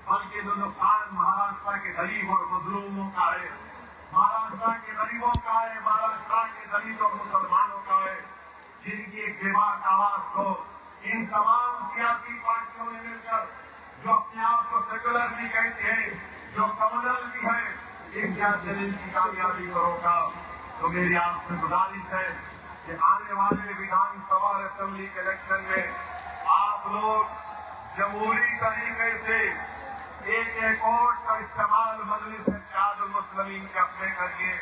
بلکہ جو نقصان مہاراشٹر महाराष्ट्र के गरीब और मजलूमों का है, महाराष्ट्र के गरीबों का है, महाराष्ट्र के दलित और मुसलमानों का है, जिनकी एक बेबाक आवाज को इन तमाम सियासी पार्टियों ने मिलकर, जो अपने आप को सेकुलर भी कहते हैं, जो कम्युनल भी है, इम्तियाज जलील की कामयाबी को रोका। तो मेरी आपसे गुजारिश है कि आने वाले विधानसभा और असेंबली के इलेक्शन में आप लोग जमहूरी तरीके से एक वोट का इस्तेमाल मजलिस इत्तेहादुल मुस्लिमीन के अपने करिए।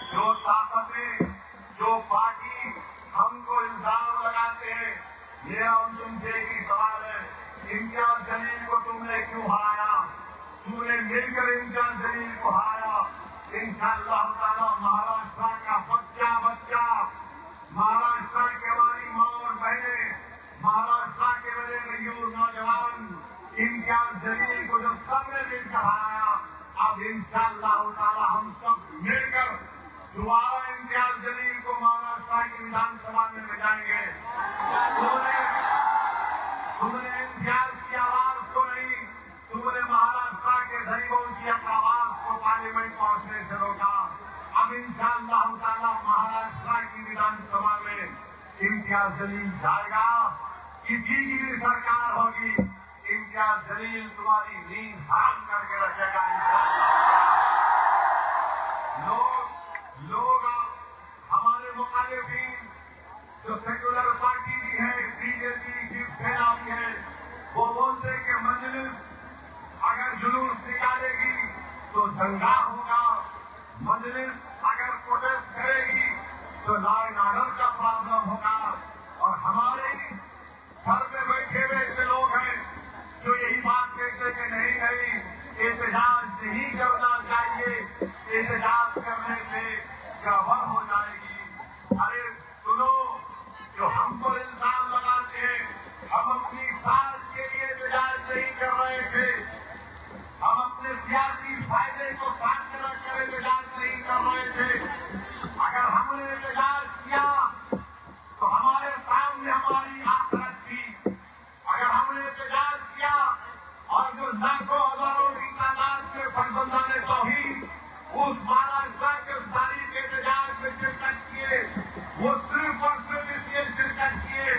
जो ताकतें, जो पार्टी हमको इल्जाम लगाते हैं, मेरा तुमसे एक ही सवाल है, इम्तियाज जलील को तुमने क्यों हराया? तुमने मिलकर इम्तियाज जलील को हराया। इंशाअल्लाह ताला महाराष्ट्र का बच्चा महाराष्ट्र की हमारी माँ और बहनें, महाराष्ट्र के बड़े गयूर नौजवान इम्तियाज जलील को जो सबने मिलकर हराया, अब इंशाअल्लाह ताला हम सब मिलकर दोबारा इम्तियाज जलील को महाराष्ट्र की विधानसभा में बजाएंगे। तुमने इम्तियाज की आवाज को नहीं, तुमने महाराष्ट्र के गरीबों की आवाज को पार्लियामेंट पहुंचने से रोका। अब इंशाअल्लाह ताला महाराष्ट्र की विधानसभा में इम्तियाज जलील जाएगा। किसी की भी सरकार होगी, इम्तियाज जलील तुम्हारी नींद हराम करके रखेगा इंशाअल्लाह। लोग हमारे मुखालिफिन जो सेकुलर पार्टी भी है, बीजेपी, शिवसेना भी है, वो बोलते हैं कि मजलिस अगर जुलूस निकालेगी तो दंगा होगा, मजलिस अगर प्रोटेस्ट करेगी तो लॉ एंड ऑर्डर का प्रॉब्लम होगा। और हमारे घर में बैठे हुए ऐसे लोग हैं जो यही बात कहते कि नहीं, एहतजाज नहीं करना चाहिए, एहतजाज करने से गड़बड़ हो जाएगी। अरे सुनो, जो हमको इल्जाम लगाते हैं, हम अपनी साथ के लिए एहतजाज नहीं कर रहे थे, हम अपने सियासी फायदे को सामने रखकर एहतजाज नहीं कर रहे थे। अगर हमने एहतजाज किया तो हमारे सामने हमारी आखिरत थी। अगर हमने एहतजाज किया और जो लाखों हजारों की तादाद में फर्जंदाने तौहीद उस महाराष्ट्र के उस तारीख के एहतजाज में शिरकत किए, वो सिर्फ और सिर्फ इसलिए शिरकत किए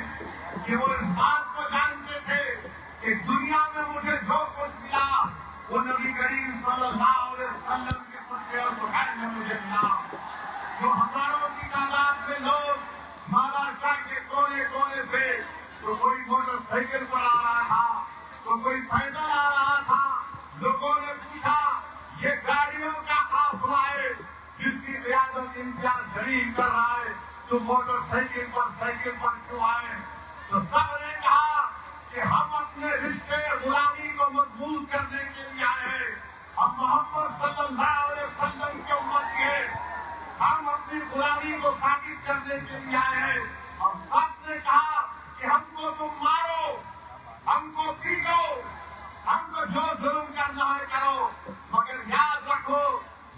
कि वो इस बात को जानते थे कि दुनिया में मुझे जो कुछ मिला वो नबी करीम सल्लल्लाहु अलैहि वसल्लम के सदक़े और बुखार में मुझे मिला। जो हजारों की तादाद में लोग महाराष्ट्र के कोने कोने से, तो कोई मोटरसाइकिल पर आ रहा था, तो कोई पैदल आ रहा था। लोगों ने पूछा, ये गाड़ियों का काफिला है जिसकी क़यादत इम्तियाज जलील कर रहा है, तो मोटरसाइकिल पर क्यों आए? तो सबने कहा कि हम अपने रिश्ते गुलामी को मजबूत करने के लिए आए हैं, हम मोहम्मद सल्लल्लाहु अलैहि वसल्लम के उम्मती हैं, हम अपनी गुलामी को साबित करने के लिए आए हैं। और सबने कहा कि हमको तुम मारो, हमको पीटो, हमको जो जुल्म करना है करो, मगर याद रखो,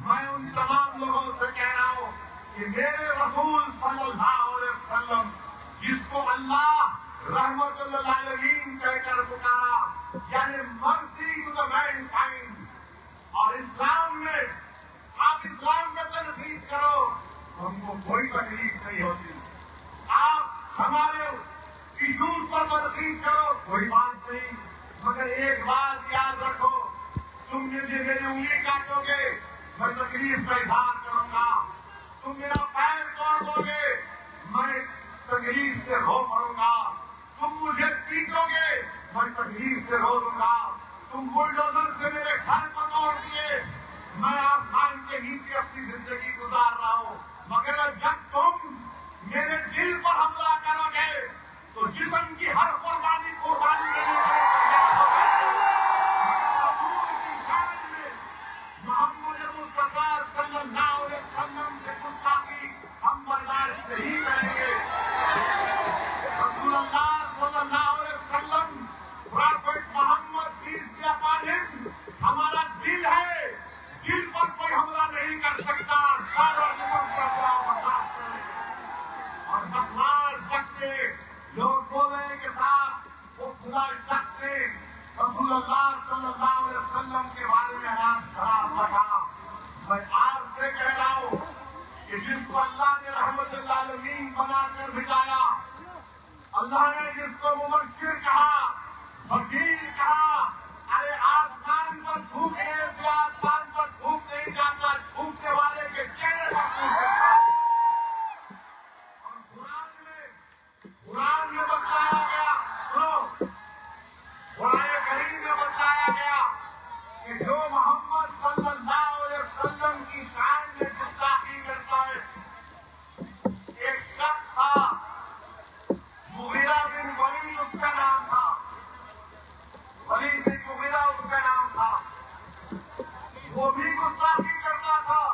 मैं उन तमाम लोगों से कह रहा हूँ कि मेरे रसूल सल्लल्लाहु अलैहि वसल्लम, जिसको अल्लाह रहमतुल लिल आलमीन कहकर पुकारा, यानी मर्सी टू द मैनकाइंड, और इस्लाम में आप इस्लाम में तनकीद करो, हमको कोई तकलीफ नहीं होती। आप हमारे इशूज पर तनकीद करो, कोई बात नहीं, मगर एक बात याद रखो, तुम मुझे मेरी उंगली काटोगे, मैं तकलीफ का इजहार करूंगा। तुम मेरा पैर तोड़ दोगे, मैं तकलीफ से रो पड़ूंगा। तुम मुझे पीटोगे, मैं तकलीफ से रो दूंगा। तुम बुलडोजर से मेरे घर को तोड़ दिए, मैं आसमान के नीचे अपनी जिंदगी गुजार रहा हूँ, मगर जब तुम मेरे दिल पर हमला करोगे तो जिस्म की हर कुर्बानी देनी मोहम्मद मुस्तफा सल्लल्लाहु अलैहि वसल्लम से गुस्ताखी हम बर्दाश्त नहीं करेंगे। रसूलुल्लाह सल्लल्लाहु अलैहि वसल्लम, prophet Muhammad peace be upon him, میں آج سے کہہ رہا ہوں کہ جس کو اللہ نے رحمت للعالمین بنا کر بھیجایا، اللہ نے جس کو مبشر کہا، وکیل کہا، ارے آسمان پر تھوکنے سے آسمان پر تھوک نہیں جاتا، تھوکنے والے کے چہرے پر تھوک جاتا۔ اور قرآن میں بتایا گیا، قرآن کریم میں بتایا گیا کہ جو محمد صلی اللہ علیہ وسلم کی شان میں گستاخی کرتا ہے، ایک شخص تھا مغیرہ بن ولید، اس کا نام تھا ولید بن مغیرہ، اس کا نام تھا، وہ بھی گستاخی کرتا تھا۔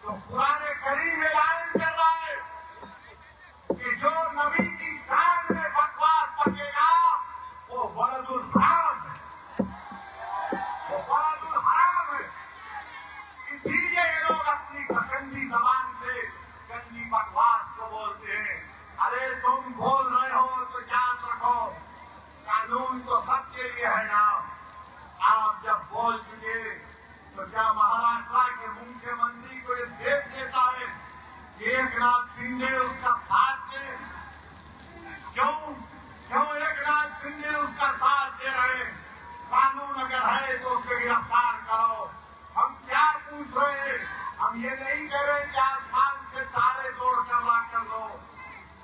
تو قرآن کریم اعلان کر رہا ہے کہ جو نبی کی شان میں بکواس بکے گا وہ ولد الحرام ہے، وہ ولد الحرام ہے۔ اسی لیے یہ لوگ اپنی گندی زبان سے گندی بکواس کو بولتے ہیں۔ ارے تم بول رہے ہو تو یاد رکھو، قانون تو سب کے لیے ہے نا۔ آپ جب بول چکے تو کیا مہاراشٹر کے مکھیہ منتری کو یہ دیکھ دیتا ہے کہ ایک ناتھ شندے اس کا ساتھ دے؟ کیوں ایک ناتھ شندے اس کا ساتھ دے رہے؟ قانون اگر ہے تو اسے گرفتار کرو۔ ہم کیا پوچھ رہے ہیں؟ ہم یہ نہیں کہہ رہے کہ آسمان سے تارے توڑ کر لا کر دو،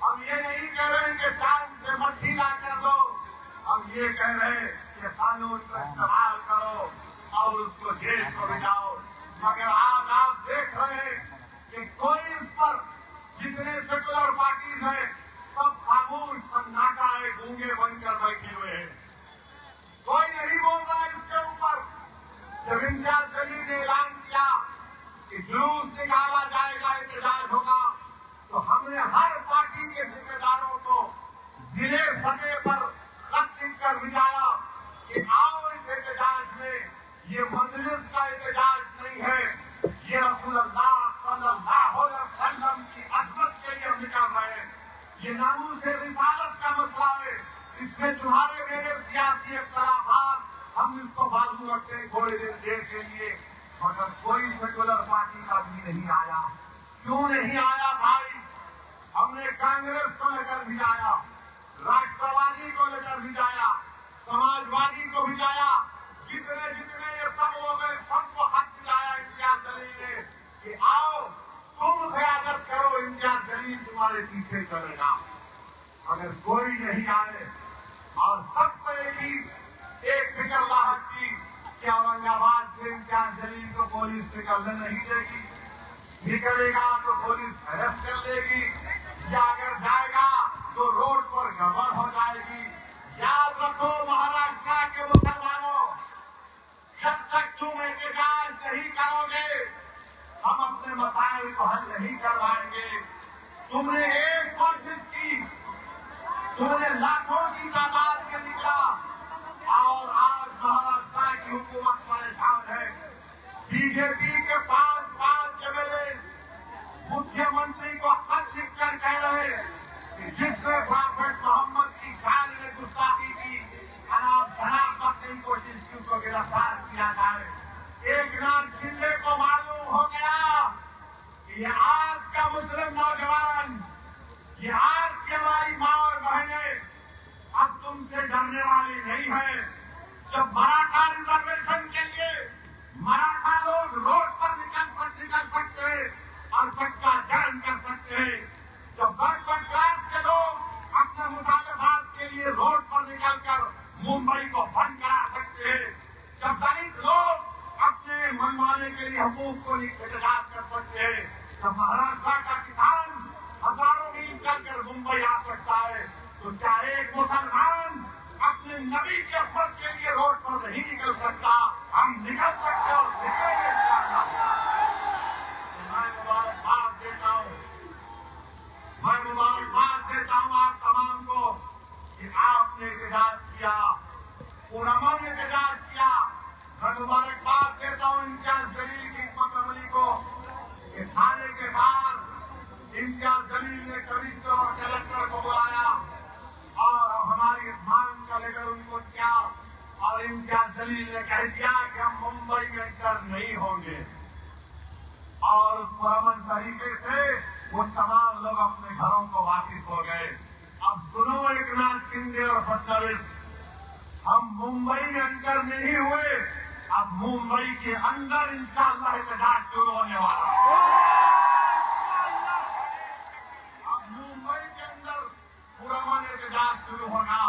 ہم یہ نہیں کہہ رہے کہ چاند سے مٹھی لا کر دو، ہم یہ کہہ رہے ہیں کہ قانون کا استعمال کرو اور اس کو جیل کو بھجاؤ۔ مگر آج آپ دیکھ رہے ہیں کہ کوئی اس پر، جتنے سیکولر پارٹیز ہیں سب خاموش سناٹا ہے، گونگے بن کر بیٹھے ہوئے ہیں، کوئی نہیں بول رہا اس کے اوپر۔ جب امتیاز جلیل نے اعلان کیا کہ جلوس نکالا جائے گا، احتجاج ہوگا، تو ہم نے ہر پارٹی کے ذمہ داروں کو ضلع سطح پر خط لکھ کر بھیجایا کہ آؤ اس احتجاج میں۔ یہ مجلس کا احتجاج نہیں ہے، یہ رسول اللہ صلی اللہ علیہ وسلم کی عظمت کے لیے ہم نکال رہے ہیں۔ یہ ناموس رسالت کا مسئلہ ہے، اس میں تمہارے میرے سیاسی اختلافات، ہم اس کو بازو رکھتے ہیں تھوڑے دیر کے لیے۔ مگر کوئی سیکولر پارٹی کا بھی نہیں آیا۔ کیوں نہیں آیا بھائی؟ ہم نے کانگریس کو لے کر بھیجایا، راشٹروادی کو لے کر بھیجایا، سماجوادی کو بھیجایا، جتنے یہ سب لوگ ہیں سب کو حق دلایا امتیاز جلیل نے کہ آؤ تم قیادت کرو، امتیاز جلیل تمہارے پیچھے چلے گا۔ اگر کوئی نہیں آئے اور سب کو ایک فکر لاحق کی کہ اورنگ آباد سے امتیاز جلیل کو پولیس نکلنے نہیں دے گی، نکلے گا تو پولیس اریسٹ کر لے گی، یا اگر جائے گا تو روڈ پر گڑبڑ ہو جائے گی۔ یاد رکھو مہاراشٹر کے مسلمانوں، جب تک تم احتجاج نہیں کرو گے ہم اپنے مسائل کو حل نہیں کروائیں گے۔ تم نے ایک کوشش کی، تم نے لاکھوں کی تعداد میں نکلا اور آج مہاراشٹر کی حکومت پریشان ہے۔ بی جے پی کے پانچ MLA مکھیہ منتری کو خط لکھ کر کہہ رہے کہ جس نے پروفیٹ محمد کی شان میں گستاخی کی، شناخت کی کوشش کی، اس کو گرفتار کیا جائے۔ ایک ناتھ شندے کو معلوم ہو گیا کہ یہ آج کا مسلم نوجوان، یہ آج کی ہماری ماں اور بہنیں اب تم سے ڈرنے والی نہیں ہے۔ جب مراٹھا ریزرویشن کے لیے مراٹھا لوگ روڈ پر نکل سکتے ہیں اور چکا جام کر سکتے ہیں، جب بیکورڈ کلاس کے لوگ اپنے مطالبات کے لیے روڈ پر نکل کر ممبئی کو بند کرا سکتے ہیں، جب دلت لوگ اپنے منوانے کے لیے حقوق کو احتجاج کر سکتے ہیں، جب مہاراشٹر کا کسان ہزاروں میل چل کر ممبئی آ سکتا ہے، تو کیا ایک مسلمان اپنے نبی کی عصمت کے لیے روڈ پر نہیں نکل سکتا؟ ہم نکل سکتے اور نکلیں گے انشاءاللہ۔ میں مبارکباد دیتا ہوں آپ تمام کو کہ آپ نے احتجاج کیا، علماء نے احتجاج کیا۔ میں مبارکباد دیتا ہوں امتیاز جلیل کی حکمت عملی کو کہ تھانے کے پاس امتیاز جلیل نے کمشنر اور کلکٹر کو بلایا اور ہماری مانگ کا لے کر ان کو کیا और उस पुरअमन तरीके से वो तमाम लोग अपने घरों को वापिस हो गए। अब सुनो एकनाथ शिंदे और फडणवीस, हम मुंबई में अंदर नहीं हुए, अब मुंबई के अंदर इंशाअल्लाह एहतजाज शुरू होने वाला है। अब मुंबई के अंदर पुरअमन एहतजाज शुरू होगा।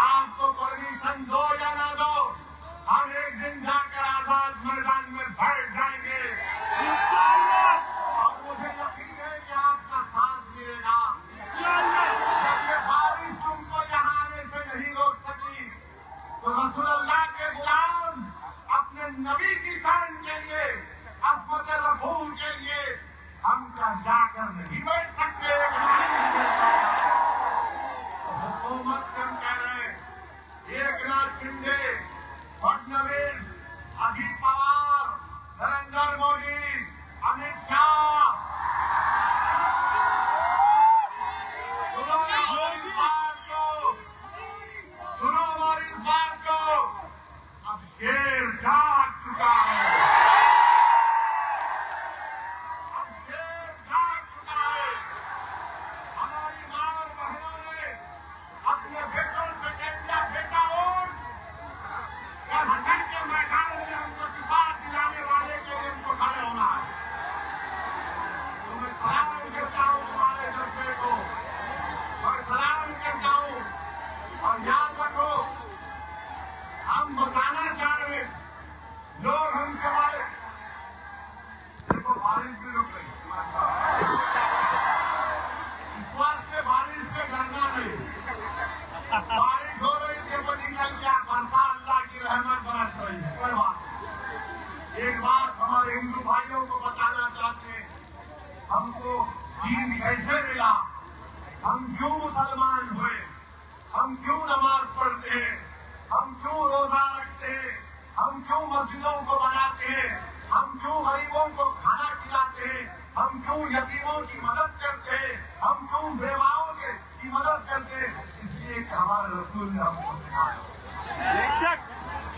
आपको परमिशन दो या ना दो, हम एक दिन जाकर आजाद मैदान में बैठ जाएंगे और मुझे यकीन है कि आपका साथ मिलेगा। जब ये बारिश तुमको यहाँ आने से नहीं रोक सकी, तो रसूलुल्लाह के गुलाम अपने नबी की शान के लिए, अज़मत रसूल के लिए हम क्या जाकर नहीं बैठ सकते? हुकूमत से हम कह रहे हैं, एकनाथ शिंदे, फडणवीस, अजित पवार, नरेंद्र मोदी, अमित शाह, सुनो हमारी इस बात को, अब शेर जाग चुका है, अब शेर जाग चुका है। हमारी माँ और बहनों ने अपने बेटों से कह दिया, बेटा उठ, हसन के मैदान में हमको सिफात दिलाने वाले के लिए हमको खड़े होना है। तो मैं सलाम करता हूँ तुम्हारे जज्बे को, मैं सलाम करता हूँ। और याद रखो, हम बताना चाह रहे, लोग हमसे वाले, देखो बारिश भी रुक गई, इस वास्ते बारिश से डरना नहीं। बारिश हो रही थी तो निकल गया, बरसा अल्लाह की रहमत बरस रही है, कोई बात नहीं। एक बात हमारे हिंदू भाइयों को बताना चाहते हैं, हमको दीन कैसे मिला, हम क्यों मुसलमान हुए, हम क्यों नमाज पढ़ते हैं, हम क्यों रोजा रखते हैं, हम क्यों मस्जिदों को बनाते हैं, हम क्यों गरीबों को खाना खिलाते हैं, हम क्यों यतीमों की मदद करते हैं, हम क्यों बेवाओं की मदद करते हैं? इसलिए कि हमारे रसूल ने हमको सिखाया,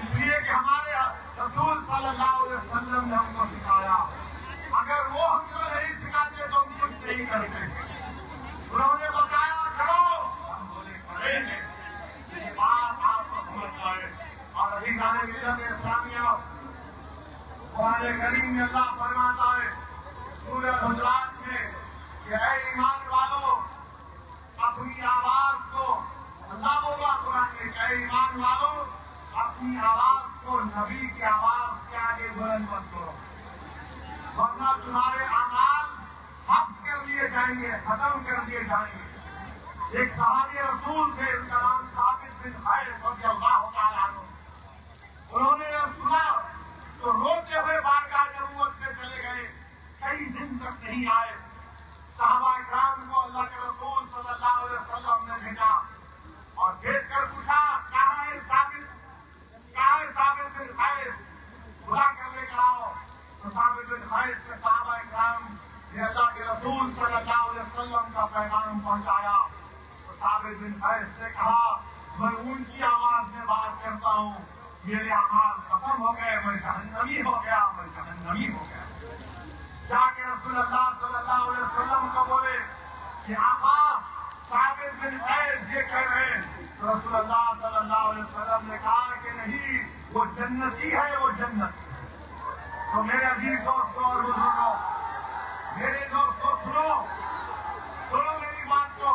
इसलिए कि हमारे रसूल सल्लल्लाहु अलैहि वसल्लम ने हमको सिखाया। अगर वो हमको नहीं सिखाते तो हम कुछ नहीं करते। उन्होंने बताया करो, हम बोले करेंगे। ये बात आपको समझ आए। और अभी जाने मिलत इस्लामिया कुरान करीम में अल्लाह फरमाता है सूरह हुजरात में कि ऐ ईमान वालों, अपनी आवाज को, अल्लाह बोला कुरान में, ऐ ईमान वालों, अपनी आवाज को नबी की आवाज के आगे बुलंद मत करो, वरना तुम्हारे अमाल हफ्त कर लिए जाएंगे, खत्म कर दिए जाएंगे। एक सहाबी रसूल थे, उनका नाम साबित बिन क़ैस रज़ियल्लाहु तआला अन्हु। उन्होंने जब सुना तो रोते हुए बारगाह नबूवत से चले गए, कई दिन तक नहीं आए। सहाबा इकराम को अल्लाह के रसूल सल्लल्लाहु अलैहि वसल्लम ने भेजा और भेजकर पूछा, कहाँ है साबित बिन क़ैस, बुला कर लेकर आओ। तो साबित बिन क़ैस के सहाबा इकराम ने अल्लाह के रसूल सल्लल्लाहु अलैहि वसल्लम का पैगाम पहुंचाया। तो साबित बिन क़ैस ने कहा, मैं उनकी आवाज में बात करता हूँ, मेरे अमाल खत्म हो गए, मैं जहन्नमी हो गया। जाके रसूलुल्लाह सल्लल्लाहु अलैहि वसल्लम को बोले कि आका, साबित बिन क़ैस ये कह रहे हैं। तो रसूलुल्लाह सल्लल्लाहु अलैहि वसल्लम ने कहा कि नहीं, वो जन्नती है, वो जन्नती है। तो मेरे अजीज दोस्तों और बुजुर्गों, मेरे दोस्तों सुनो मेरी बात को।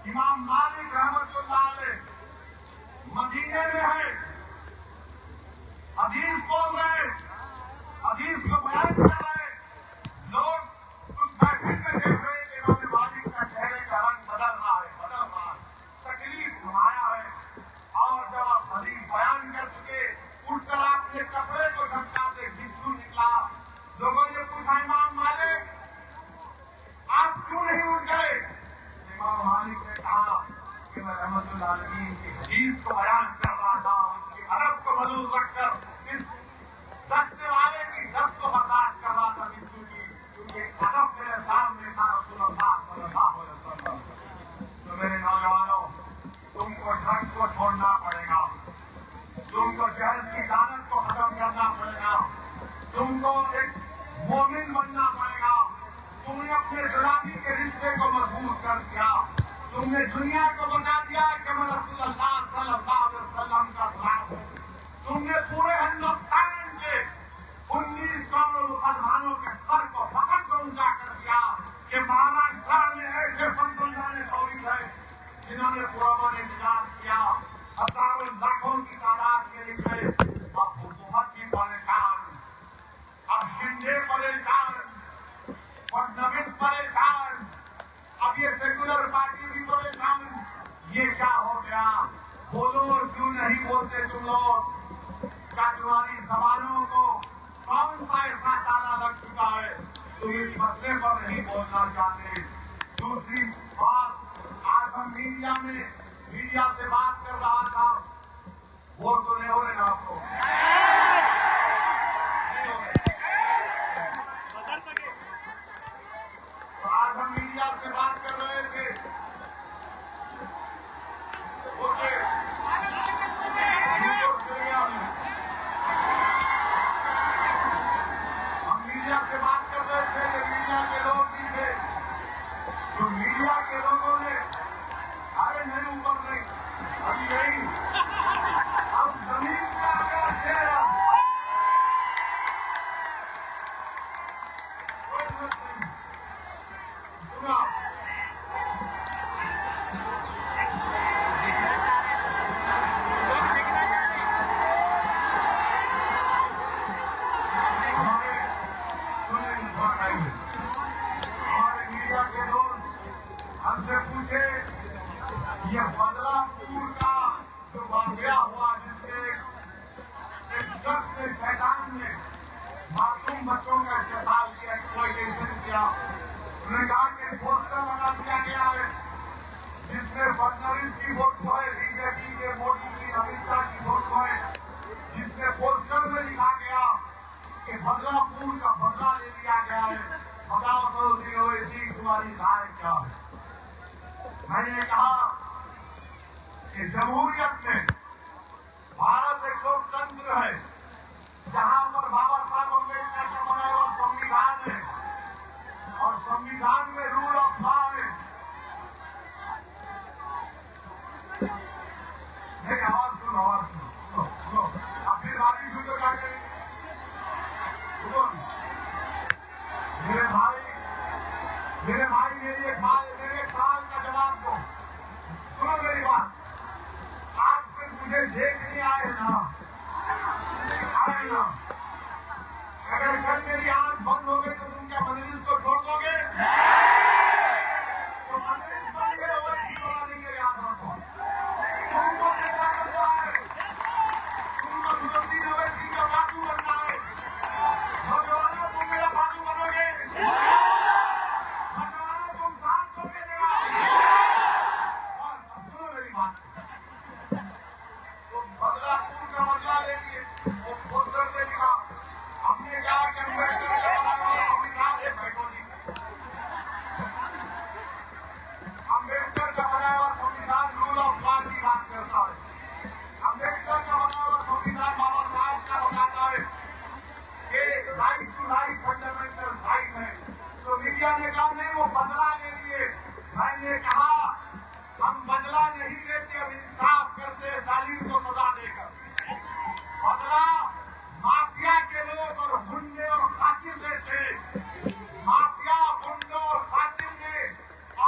इमाम मालिक रहमतुल्लाह अलैह मदीने में है, हदीस बोल रहे, हदीस को बयान कर रहे, लोग उस महफिल में देख रहे कि इमाम मालिक का चेहरे का रंग बदल रहा है, तकलीफ घुमाया है। और जब आप हदीस बयान कर चुके, उठकर आपने कपड़े को झटका से भिक्षु निकला, लोगों ने یہ کیا ہو گیا؟ بولو کیوں نہیں بولتے تم لوگ؟ کیا تمہاری زبانوں کو کون سا ایسا تالا لگ چکا ہے تم اس مسئلے پر نہیں بولنا چاہتے؟ دوسری بات، آج ہم میڈیا سے بات کر رہا تھا، وہ تو نہیں ہو رہے نا آپ کو؟ تو آج ہم میڈیا سے بات کر رہے تھے، ہم میڈیا سے بات کر رہے تھے، یہ میڈیا کے لوگ بھی تھے، تو میڈیا کے لوگوں نے ارے نہیں اوپر نہیں ابھی نہیں، اب زمین پہ آ گیا شیر، ہم سے پوچھے یہ بدلا پور کا جو واقعہ ہوا جس کے ایک شخص نے شیطان نے معصوم بچوں کا استعمال کیا، ایکسپلائٹیشن کیا، انہوں نے کہا کہ پوسٹر لگا دیا گیا ہے جس میں فڈنویس کی فوٹو ہے، بی جے پی کے مودی کی، امت شاہ کی فوٹو ہے، جس میں پوسٹر میں لکھا گیا کہ بدلا پور کا بدلا لے لیا گیا ہے، بتاؤ سوچتی ہو اسی تمہاری رائے کیا ہے؟ میں نے کہا کہ جمہوریت میں بھارت ایک لوکتنتر ہے جہاں پر بابا صاحب امبیڈکر کا بنایا ہوا سنویدھان ہے اور سنویدھان میں رول آف لا ہے۔ میری آواز سنو، اب پھر باری سن تو کیا کریں؟ میرے بھائی میرے ایک سوال کا جواب دو، سنو میری بات، آپ پھر مجھے دیکھنے آئے نا، اگر کل میری آنکھ بند ہو گئی تو تم کیا مجلس کو چھوڑ دو گے؟ تو مجلس بند گئے ہوئے ٹھیکونا نہیں ہے، یاد رکھو تم کو کیسا کرتا ہے، تم کو مجلسی اویسی کا بازو بننا ہے، نوجوانوں تم میرا بازو بنو گے، نوجوانوں تم ساتھ دو گے میرا، اور اب سنو میری بات، تو بدلا پور کا بدلا لے لیے، وہ پوسٹر سے لکھا، ہم نے کہا کہ امبیڈکر کا بنایا ہوا سنویدھان ہے، بیٹھو جی، امبیڈکر کا بنایا ہوا سنویدھان رول آف لا کی بات کرتا ہے، امبیڈکر کا بنایا ہوا سنویدھان بابا صاحب کا بتاتا ہے کہ right to life fundamental right ہے، تو میڈیا نے کہا نہیں وہ بدلا لے لیے، میں نے کہا ہم بدلا نہیں لیتے، اب انصاف کرتے ظالم کو سزا دے کر، بدلا مافیا کے لوگ اور گنڈے اور قاتل تھے، مافیا گنڈوں اور قاتل نے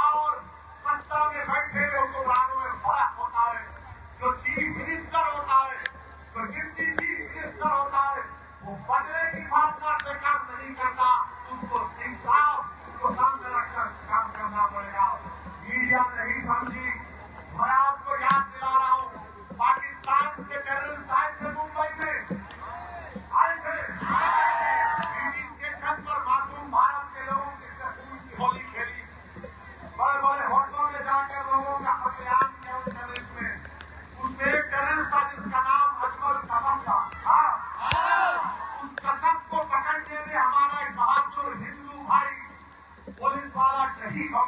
اور ستا میں بیٹھے ہوئے حکمرانوں میں فرق ہوتا ہے، جو چیف منسٹر ہوتا ہے، جو ڈپٹی چیف منسٹر ہوتا ہے، وہ بدلے کی بھاونا سے کام نہیں کرتا، اس کو انصاف کو سامنے رکھ کر کام کرنا پڑے گا۔ میڈیا نہیں سمجھی، میں آپ کو یاد دلا رہا ہوں، پاکستان سے ٹیررسٹ آئے تھے ممبئی میں، آئے تھے اسٹیشن پر معصوم بھارت کے لوگوں سے خون کی ہولی کھیلی، بڑے بڑے ہوٹلوں میں جا کر لوگوں کا قتل عام کیا اس ٹیررسٹ میں، اس میں ایک ٹیررسٹ تھا جس کا نام اجمل قسم تھا، اس قسم کو پکڑنے میں ہمارا ایک بہادر ہندو بھائی پولیس والا شہید ہو